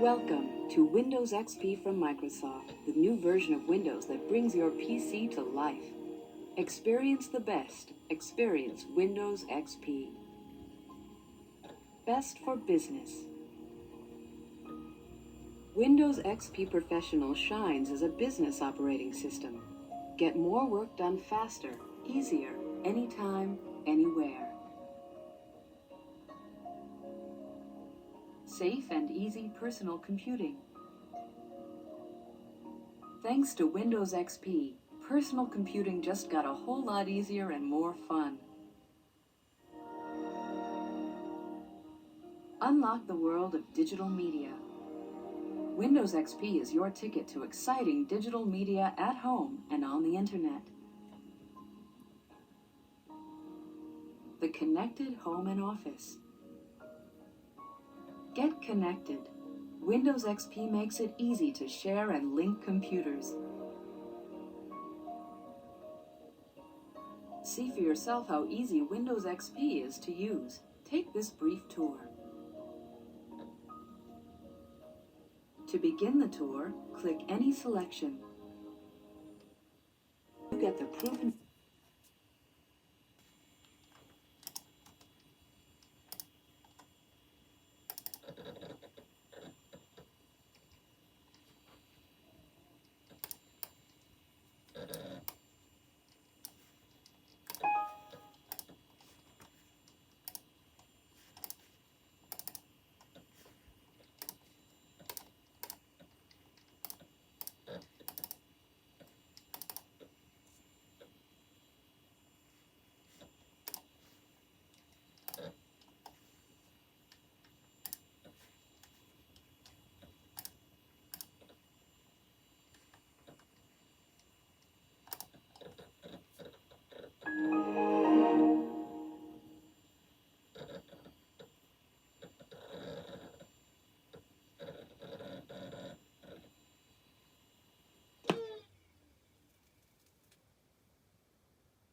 Welcome to Windows XP from Microsoft, the new version of Windows that brings your PC to life. Experience the best. Experience Windows XP. Best for business. Windows XP Professional shines as a business operating system. Get more work done faster, easier, anytime, anywhere. Safe and easy personal computing. Thanks to Windows XP, personal computing just got a whole lot easier and more fun. Unlock the world of digital media. Windows XP is your ticket to exciting digital media at home and on the internet. The connected home and office. Get connected. Windows XP makes it easy to share and link computers. See for yourself how easy Windows XP is to use. Take this brief tour. To begin the tour, click any selection. You get the proven